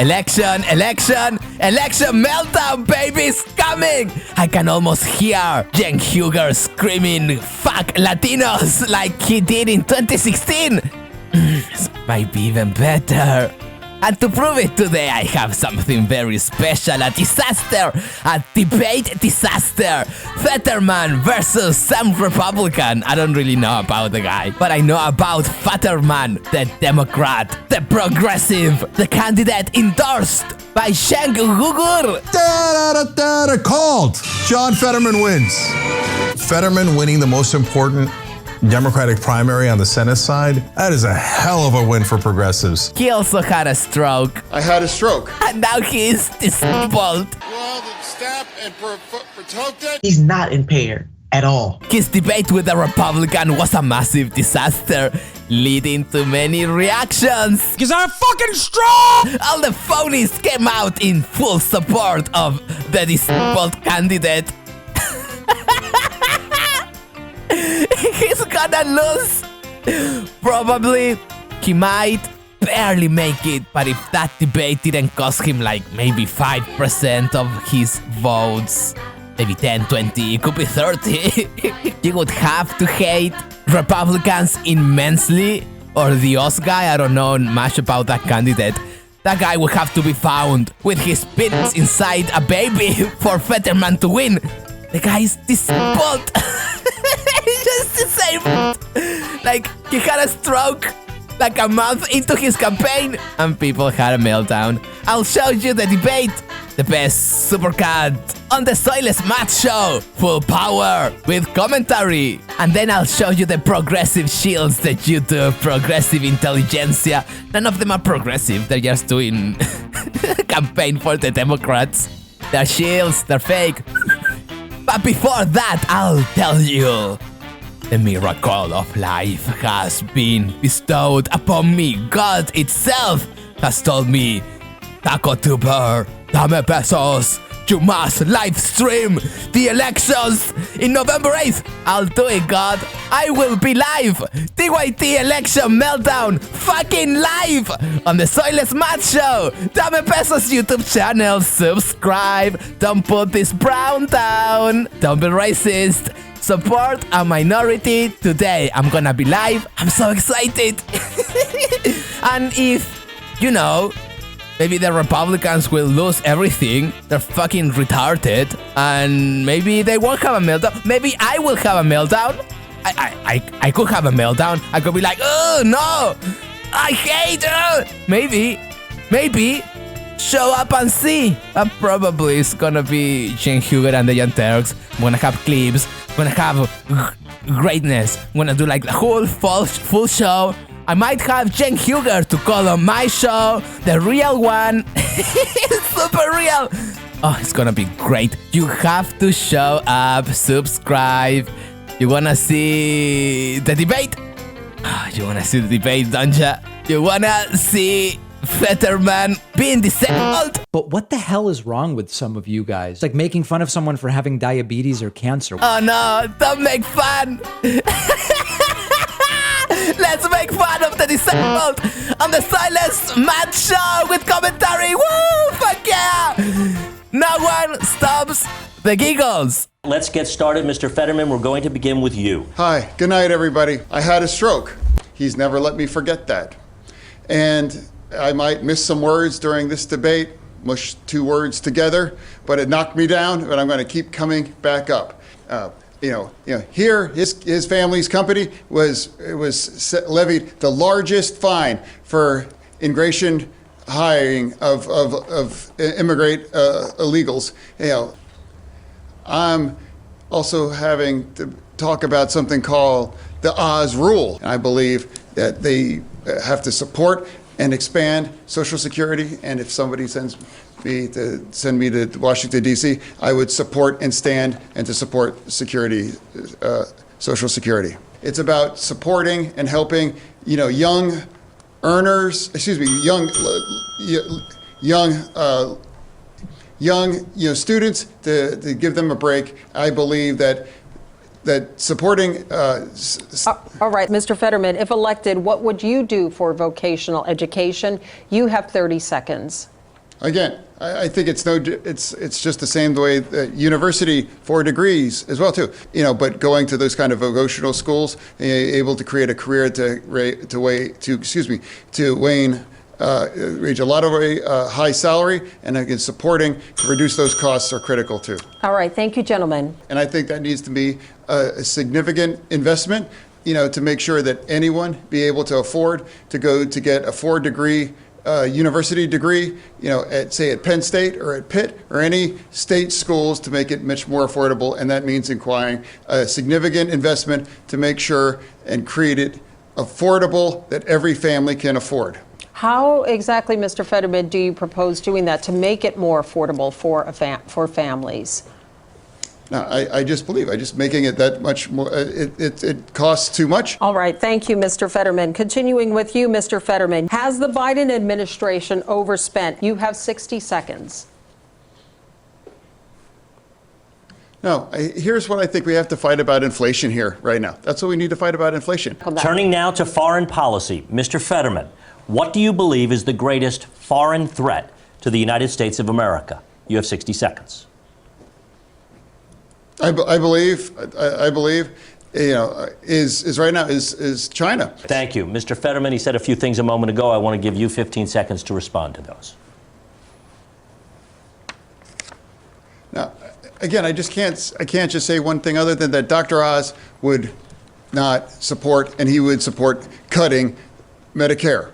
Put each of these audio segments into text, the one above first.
Election meltdown, baby's coming. I can almost hear Jen Huger screaming, fuck Latinos, like he did in 2016. This might be even better. And to prove it today, I have something very special, a disaster, a debate disaster. Fetterman versus some Republican. I don't really know about the guy, but I know about Fetterman, the Democrat, the progressive, the candidate endorsed by Jen Huger. Called. John Fetterman wins. Fetterman winning the most important Democratic primary on the Senate side, that is a hell of a win for progressives. He also had a stroke. I had a stroke. And now he is disabled. Well, stop and protect it. He's not impaired at all. His debate with the Republican was a massive disaster, leading to many reactions. Because I'm fucking strong! All the phonies came out in full support of the disabled candidate. He's gonna lose. Probably. He might barely make it, but if that debate didn't cost him like maybe 5% of his votes, maybe 10, 20, it could be 30, you would have to hate Republicans immensely, or the Oz guy. I don't know much about that candidate. That guy would have to be found with his penis inside a baby for Fetterman to win. The guy is disabled. He's just disabled. Like, he had a stroke like a month into his campaign, and people had a meltdown. I'll show you the debate. The best Suppercut on the Soyless Match Show. Full power with commentary. And then I'll show you the progressive shields, the YouTube progressive intelligentsia. None of them are progressive. They're just doing campaign for the Democrats. They're shields. They're fake. But before that, I'll tell you. The miracle of life has been bestowed upon me. God itself has told me, Taco Tuber, dame pesos. You must live stream the elections in November 8th. I'll do it, God. I will be live. TYT election meltdown. Fucking live on the Soyless Match Show. Dame Pesos YouTube channel. Subscribe. Don't put this brown down. Don't be racist. Support a minority today. I'm gonna be live. I'm so excited. And if, you know, maybe the Republicans will lose everything. They're fucking retarded. And maybe they won't have a meltdown. Maybe I will have a meltdown. I could have a meltdown. I could be like, oh no, I hate her. Maybe. Show up and see. Probably it's gonna be Jen Huger and the Young Turks. I'm gonna have clips. I'm gonna have greatness. I'm gonna do like the whole full show. I might have Jen Huger to call on my show, the real one. Super real. Oh, it's gonna be great. You have to show up, subscribe. You wanna see the debate? Oh, you wanna see the debate, don't ya? You wanna see Fetterman being disabled? But what the hell is wrong with some of you guys? It's like making fun of someone for having diabetes or cancer. Oh no, don't make fun. Let's make fun of the disabled on the Soyless Match Show with commentary. Woo! Fuck yeah! No one stops the giggles. Let's get started. Mr. Fetterman, we're going to begin with you. Hi, good night, everybody. I had a stroke. He's never let me forget that. And I might miss some words during this debate, mush two words together, but it knocked me down, but I'm going to keep coming back up. Here, his family's company was levied the largest fine for immigration hiring of immigrant illegals. I'm also having to talk about something called the Oz rule. I believe that they have to support and expand Social Security, and if somebody send me to Washington, D.C., I would support and stand and to support security, Social Security. It's about supporting and helping, young earners, young students to give them a break. I believe that supporting... All right, Mr. Fetterman, if elected, what would you do for vocational education? You have 30 seconds. Again, I think it's just the same way that university for degrees as well too. But going to those kind of vocational schools, able to create a career to reach a lot of high salary, and again supporting to reduce those costs are critical too. All right, thank you, gentlemen. And I think that needs to be a significant investment, to make sure that anyone be able to afford to go to get a 4-degree university degree, at Penn State or at Pitt or any state schools, to make it much more affordable. And that means acquiring a significant investment to make sure and create it affordable that every family can afford. How exactly, Mr. Fetterman, do you propose doing that to make it more affordable for families? No, I just making it that much more, it costs too much. All right, thank you, Mr. Fetterman. Continuing with you, Mr. Fetterman, has the Biden administration overspent? You have 60 seconds. No, here's what I think we have to fight about inflation here right now. That's what we need to fight about, inflation. Turning now to foreign policy. Mr. Fetterman, what do you believe is the greatest foreign threat to the United States of America? You have 60 seconds. I believe, is right now is China. Thank you. Mr. Fetterman, he said a few things a moment ago. I want to give you 15 seconds to respond to those. Now, again, I can't just say one thing other than that Dr. Oz would not support, and he would support cutting Medicare.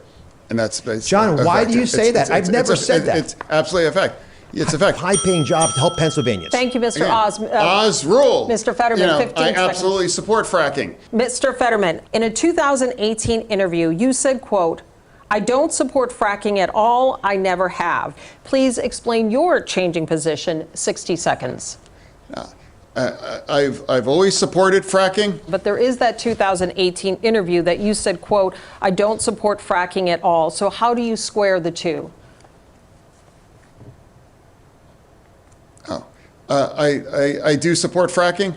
And that's John, why do you say that? I've never said that. It's absolutely a fact. It's a fact. High-paying job to help Pennsylvanians. Thank you, Mr. Again, Oz. Oz rule. Mr. Fetterman, 15 I seconds. absolutely support fracking. Mr. Fetterman, in a 2018 interview, you said, quote, "I don't support fracking at all. I never have." Please explain your changing position. 60 seconds. I've always supported fracking. But there is that 2018 interview that you said, quote, "I don't support fracking at all." So how do you square the two? I do support fracking,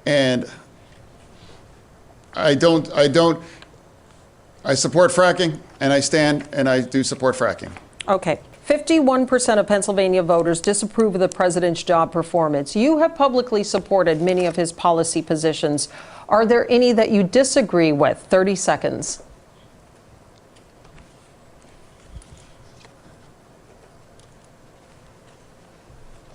and I support fracking, and I stand, and I do support fracking. Okay. 51% of Pennsylvania voters disapprove of the president's job performance. You have publicly supported many of his policy positions. Are there any that you disagree with? 30 seconds.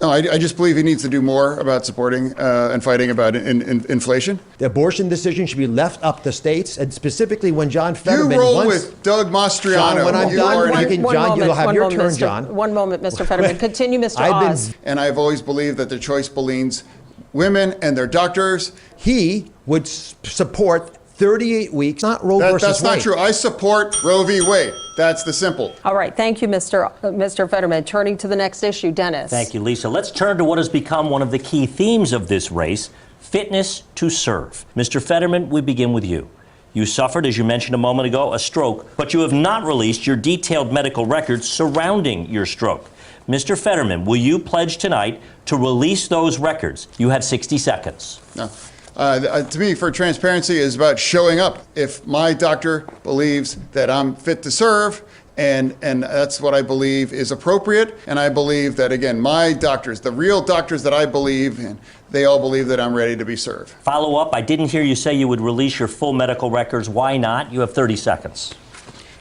No, I just believe he needs to do more about supporting and fighting about inflation. The abortion decision should be left up to states, and specifically when John Fetterman... You roll with Doug Mastriano. John, when I'm done, John, you'll have your turn, John. One moment, Mr. Fetterman. Continue, Mr. Oz. And I've always believed that the choice believes women and their doctors. He would support 38 weeks, not Roe versus Wade. That's not true. I support Roe v. Wade. That's the simple. All right. Thank you, Mr. Fetterman. Turning to the next issue, Dennis. Thank you, Lisa. Let's turn to what has become one of the key themes of this race, fitness to serve. Mr. Fetterman, we begin with you. You suffered, as you mentioned a moment ago, a stroke, but you have not released your detailed medical records surrounding your stroke. Mr. Fetterman, will you pledge tonight to release those records? You have 60 seconds. No. To me, for transparency, is about showing up. If my doctor believes that I'm fit to serve, and that's what I believe is appropriate, and I believe that, again, my doctors, the real doctors that I believe in, they all believe that I'm ready to be served. Follow up, I didn't hear you say you would release your full medical records. Why not? You have 30 seconds.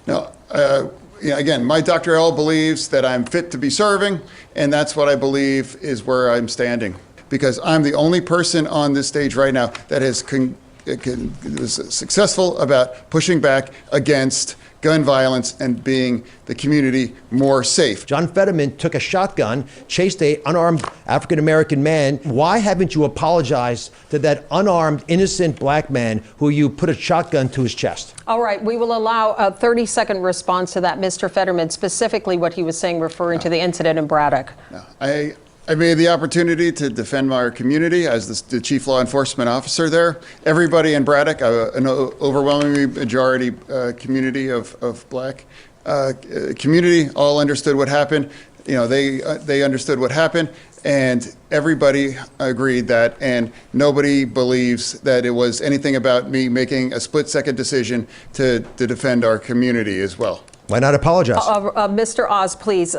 No, again, my Dr. L believes that I'm fit to be serving, and that's what I believe is where I'm standing. Because I'm the only person on this stage right now that was successful about pushing back against gun violence and being the community more safe. John Fetterman took a shotgun, chased an unarmed African-American man. Why haven't you apologized to that unarmed, innocent black man who you put a shotgun to his chest? All right. We will allow a 30-second response to that, Mr. Fetterman, specifically what he was saying referring to the incident in Braddock. No, I made the opportunity to defend our community as the chief law enforcement officer there. Everybody in Braddock, an overwhelmingly majority community of black community, all understood what happened. They understood what happened, and everybody agreed that, and nobody believes that it was anything about me making a split-second decision to defend our community as well. Why not apologize? Mr. Oz, please.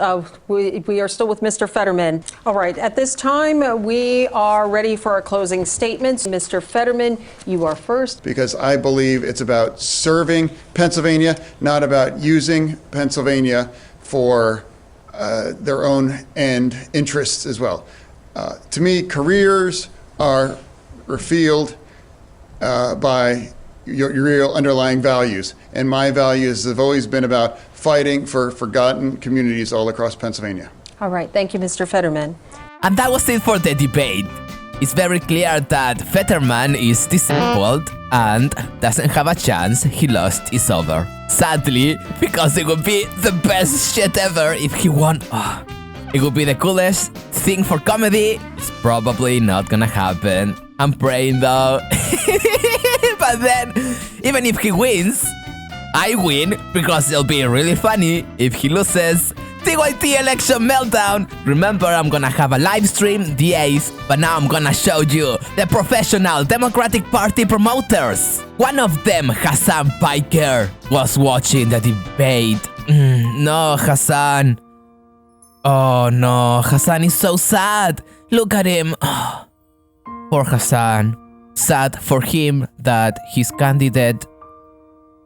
We are still with Mr. Fetterman. All right. At this time, we are ready for our closing statements. Mr. Fetterman, you are first. Because I believe it's about serving Pennsylvania, not about using Pennsylvania for their own end interests as well. To me, careers are revealed by your real underlying values. And my values have always been about fighting for forgotten communities all across Pennsylvania. All right. Thank you, Mr. Fetterman. And that was it for the debate. It's very clear that Fetterman is disabled and doesn't have a chance. He lost. It's over. Sadly, because it would be the best shit ever if he won. It would be the coolest thing for comedy. It's probably not gonna happen. I'm praying though. But then, even if he wins, I win because it'll be really funny if he loses. TYT election meltdown. Remember, I'm gonna have a live stream the 8th, but now I'm gonna show you the professional Democratic Party promoters. One of them, Hassan Piker, was watching the debate. No, Hassan. Oh no, Hassan is so sad. Look at him. Oh, poor Hassan. Sad for him that his candidate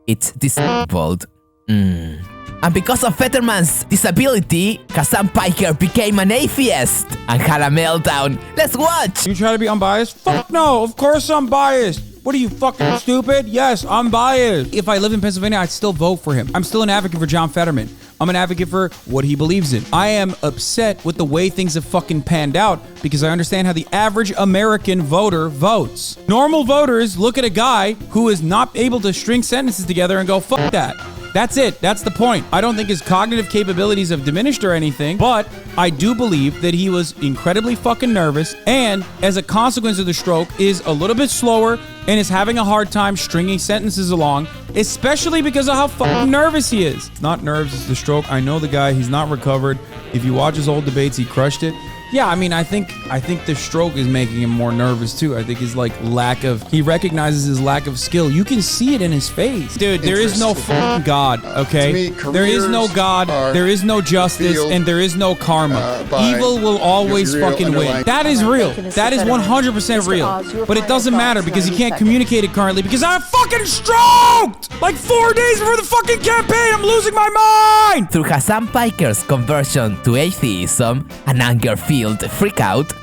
is disabled. And because of Fetterman's disability, Hassan Piker became an atheist and had a meltdown. Let's watch! You try to be unbiased? Fuck no, of course I'm biased. What are you, fucking stupid? Yes, I'm biased. If I live in Pennsylvania, I'd still vote for him. I'm still an advocate for John Fetterman. I'm an advocate for what he believes in. I am upset with the way things have fucking panned out because I understand how the average American voter votes. Normal voters look at a guy who is not able to string sentences together and go, fuck that. That's it. That's the point. I don't think his cognitive capabilities have diminished or anything, but I do believe that he was incredibly fucking nervous and, as a consequence of the stroke, is a little bit slower and is having a hard time stringing sentences along, especially because of how fucking nervous he is. It's not nerves, it's the stroke. I know the guy. He's not recovered. If you watch his old debates, he crushed it. Yeah, I mean, I think the stroke is making him more nervous too. I think his he recognizes his lack of skill. You can see it in his face. Dude, there is no fucking God, okay? Me, there is no God, there is no justice, and there is no karma. Evil will always fucking win. That is real. That is 100% real. But it doesn't matter because he can't communicate it currently because I'm fucking stroked! Like 4 days before the fucking campaign, I'm losing my mind! Through Hassan Piker's conversion to atheism and anger freak out,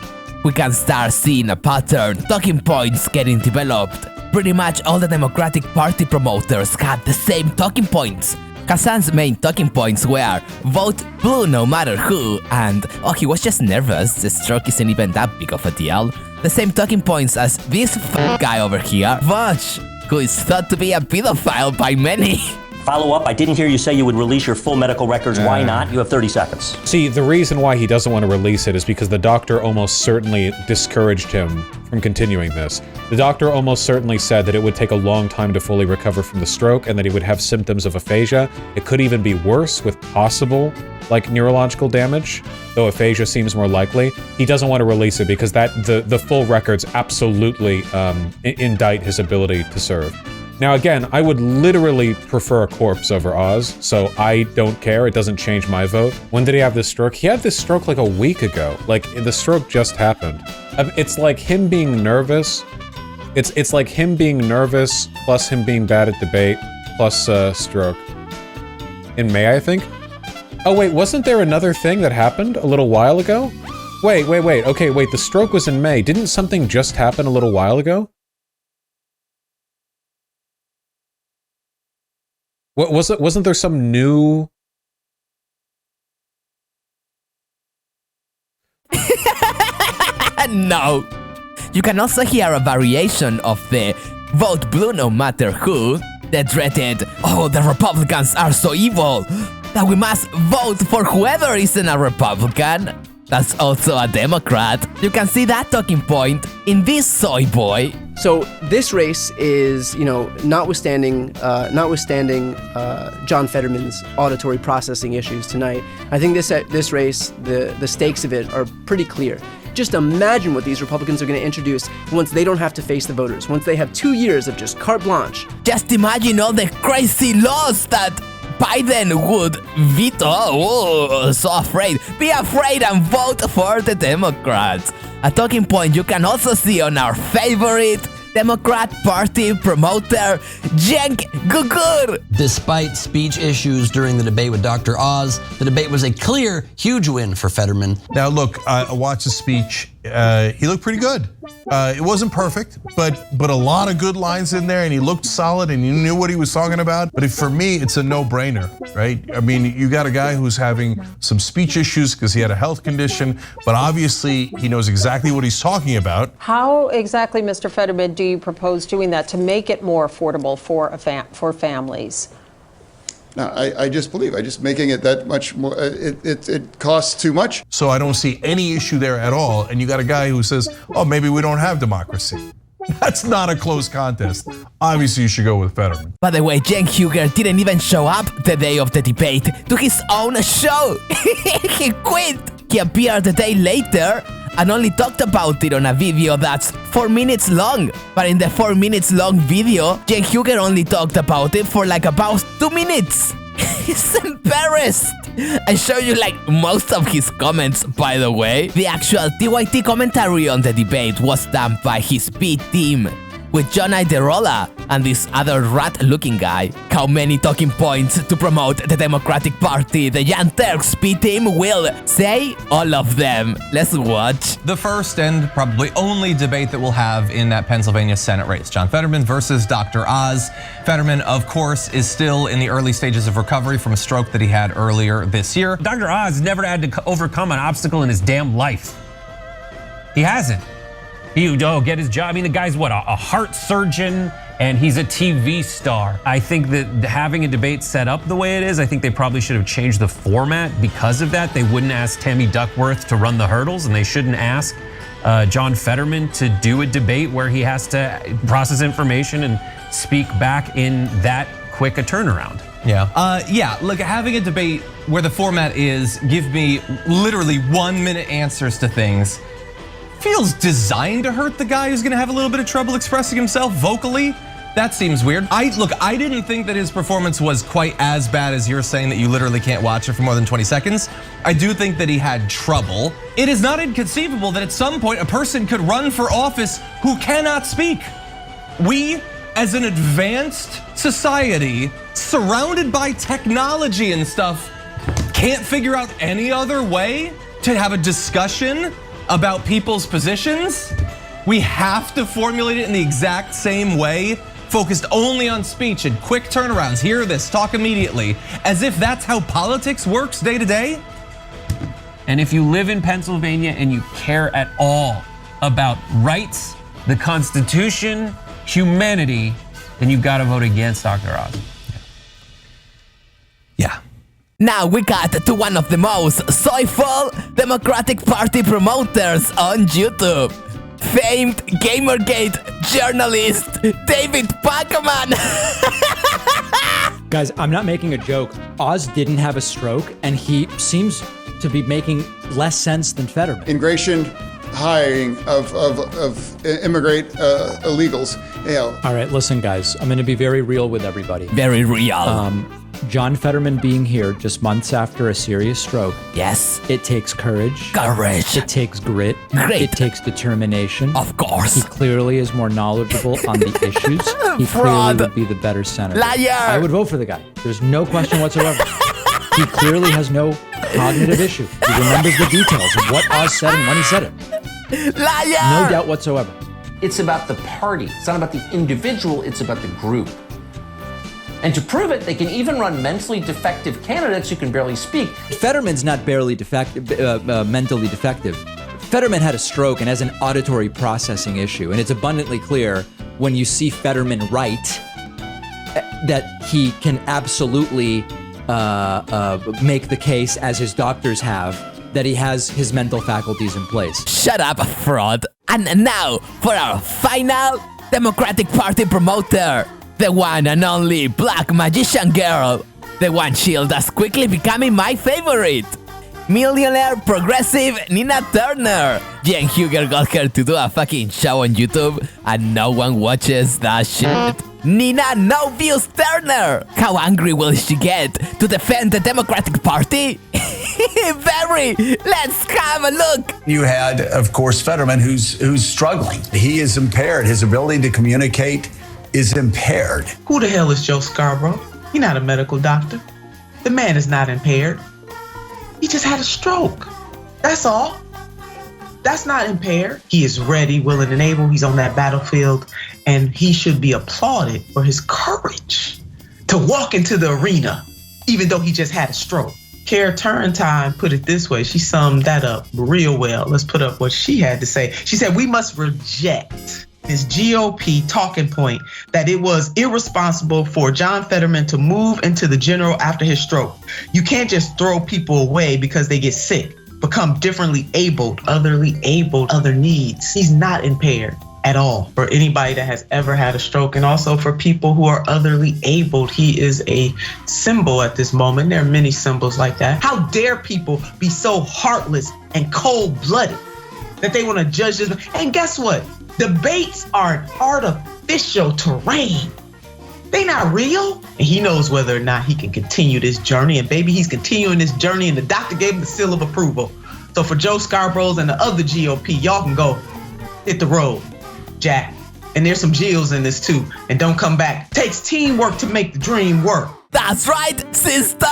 we can start seeing a pattern, talking points getting developed. Pretty much all the Democratic Party promoters had the same talking points. Hassan's main talking points were vote blue no matter who, and he was just nervous, the stroke isn't even that big of a deal. The same talking points as this guy over here, Vosh, who is thought to be a pedophile by many. Follow up, I didn't hear you say you would release your full medical records. Why not? You have 30 seconds. See, the reason why he doesn't want to release it is because the doctor almost certainly discouraged him from continuing this. The doctor almost certainly said that it would take a long time to fully recover from the stroke and that he would have symptoms of aphasia. It could even be worse with possible, neurological damage, though aphasia seems more likely. He doesn't want to release it because the full records absolutely indict his ability to serve. Now again, I would literally prefer a corpse over Oz, so I don't care, it doesn't change my vote. When did he have this stroke? He had this stroke like a week ago. The stroke just happened. It's like him being nervous. It's like him being nervous, plus him being bad at debate, plus stroke. In May, I think? Oh wait, wasn't there another thing that happened a little while ago? Wait, okay, wait, the stroke was in May. Didn't something just happen a little while ago? What was it? Wasn't there some new? No. You can also hear a variation of the vote blue no matter who, the dreaded, the Republicans are so evil that we must vote for whoever isn't a Republican. That's also a Democrat. You can see that talking point in this soy boy. So this race is, notwithstanding John Fetterman's auditory processing issues tonight, I think this race, the stakes of it are pretty clear. Just imagine what these Republicans are going to introduce once they don't have to face the voters, once they have 2 years of just carte blanche. Just imagine all the crazy laws that Biden would veto. Oh, so afraid. Be afraid and vote for the Democrats. A talking point you can also see on our favorite Democrat Party promoter, Cenk Gugur. Despite speech issues during the debate with Dr. Oz, the debate was a clear, huge win for Fetterman. Now look, I watched the speech. He looked pretty good. It wasn't perfect, but a lot of good lines in there, and he looked solid, and he knew what he was talking about. But for me, it's a no-brainer, right? I mean, you got a guy who's having some speech issues because he had a health condition, but obviously he knows exactly what he's talking about. How exactly, Mr. Fetterman, do you propose doing that to make it more affordable for families? No, I just believe, making it that much more, it costs too much. So I don't see any issue there at all. And you got a guy who says, oh, maybe we don't have democracy. That's not a close contest. Obviously, you should go with Fetterman. By the way, Cenk Gugur didn't even show up the day of the debate to his own show. He quit. He appeared a day later and only talked about it on a video that's 4 minutes long. But in the 4 minutes long video, Cenk Gugur only talked about it for like about 2 minutes. He's embarrassed. I show you like most of his comments, by the way. The actual TYT commentary on the debate was done by his B team, with John Iderola and this other rat-looking guy. How many talking points to promote the Democratic Party the Young Turks B team will say? All of them. Let's watch. The first and probably only debate that we'll have in that Pennsylvania Senate race. John Fetterman versus Dr. Oz. Fetterman, of course, is still in the early stages of recovery from a stroke that he had earlier this year. Dr. Oz never had to overcome an obstacle in his damn life. He hasn't. He get his job. I mean, the guy's what, a heart surgeon, and he's a TV star. I think that having a debate set up the way it is, I think they probably should have changed the format because of that. They wouldn't ask Tammy Duckworth to run the hurdles, and they shouldn't ask John Fetterman to do a debate where he has to process information and speak back in that quick a turnaround. Yeah, look, having a debate where the format is give me literally 1 minute answers to things feels designed to hurt the guy who's gonna have a little bit of trouble expressing himself vocally. That seems weird. I didn't think that his performance was quite as bad as you're saying that you literally can't watch it for more than 20 seconds. I do think that he had trouble. It is not inconceivable that at some point a person could run for office who cannot speak. We, as an advanced society, surrounded by technology and stuff, can't figure out any other way to have a discussion about people's positions. We have to formulate it in the exact same way, focused only on speech and quick turnarounds. Hear this, talk immediately, as if that's how politics works day to day. And if you live in Pennsylvania and you care at all about rights, the Constitution, humanity, then you gotta vote against Dr. Oz. Yeah. Now we got to one of the most soulful Democratic Party promoters on YouTube. Famed Gamergate journalist David Pacman. Guys, I'm not making a joke. Oz didn't have a stroke, and he seems to be making less sense than Fetterman. Immigration hiring of immigrant illegals. All right, listen, guys. I'm going to be very real with everybody. Very real. John Fetterman being here just months after a serious stroke. Yes. It takes courage. Courage. It takes grit. Great. It takes determination. Of course. He clearly is more knowledgeable on the issues. He Fraud. clearly would be the better senator. Liar. I would vote for the guy. There's no question whatsoever. He clearly has no cognitive issue. He remembers the details of what Oz said and when he said it. Liar. No doubt whatsoever. It's about the party. It's not about the individual, it's about the group. And to prove it, they can even run mentally defective candidates who can barely speak. Fetterman's not barely defective, mentally defective. Fetterman had a stroke and has an auditory processing issue. And it's abundantly clear when you see Fetterman write that he can absolutely make the case, as his doctors have, that he has his mental faculties in place. Shut up, fraud. And now for our final Democratic Party promoter, the one and only Black Magician Girl, the one shield that's quickly becoming my favorite. millionaire progressive Nina Turner. Jen Huger got her to do a fucking show on YouTube and no one watches that shit. Nina No Views Turner. How angry will she get to defend the Democratic Party? Very. Let's have a look. You had, of course, Fetterman, who's struggling. He is impaired. His ability to communicate is impaired. Who the hell is Joe Scarborough? He's not a medical doctor. The man is not impaired. He just had a stroke. That's all. That's not impaired. He is ready, willing, and able. He's on that battlefield, and he should be applauded for his courage to walk into the arena, even though he just had a stroke. Kara Turrentine put it this way. She summed that up real well. Let's put up what she had to say. She said, we must reject this GOP talking point that it was irresponsible for John Fetterman to move into the general after his stroke. You can't just throw people away because they get sick, become differently abled, other needs. He's not impaired at all. For anybody that has ever had a stroke, and also for people who are otherly abled, he is a symbol at this moment. There are many symbols like that. How dare people be so heartless and cold-blooded that they want to judge this? And guess what? Debates are an artificial terrain. They not real. And he knows whether or not he can continue this journey. And baby, he's continuing this journey, and the doctor gave him the seal of approval. So for Joe Scarboroughs and the other GOP, y'all can go hit the road, Jack. And there's some Jills in this too. And don't come back. Takes teamwork to make the dream work. That's right, sister.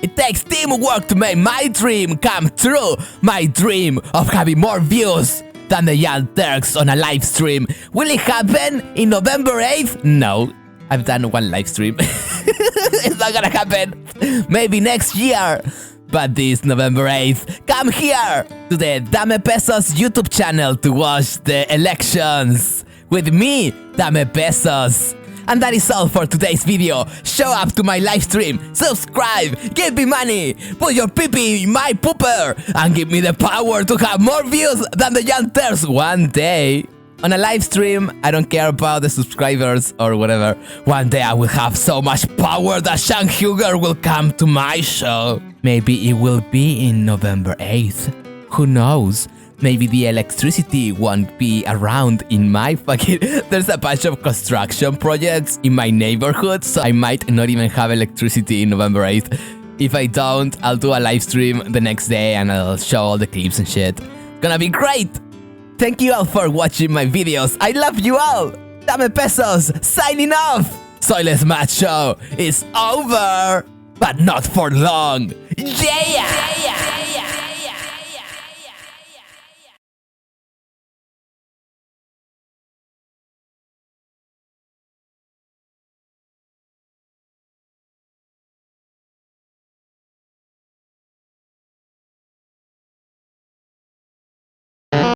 It takes teamwork to make my dream come true. My dream of having more views than the Young Turks on a live stream. Will it happen in November 8th? No. I've done one live stream. It's not gonna happen. Maybe next year. But this November 8th, come here to the Dame Pesos YouTube channel to watch the elections with me, Dame Pesos. And that is all for today's video. Show up to my live stream, subscribe, give me money, put your pee-pee in my pooper, and give me the power to have more views than the Young Turks one day. On a live stream, I don't care about the subscribers or whatever. One day I will have so much power that Sean Huger will come to my show. Maybe it will be in November 8th. Who knows? Maybe the electricity won't be around in my fucking... There's a bunch of construction projects in my neighborhood, so I might not even have electricity in November 8th. If I don't, I'll do a live stream the next day and I'll show all the clips and shit. Gonna be great! Thank you all for watching my videos. I love you all! Dame Pesos, signing off! Soyless Match Show is over! But not for long! Yeah!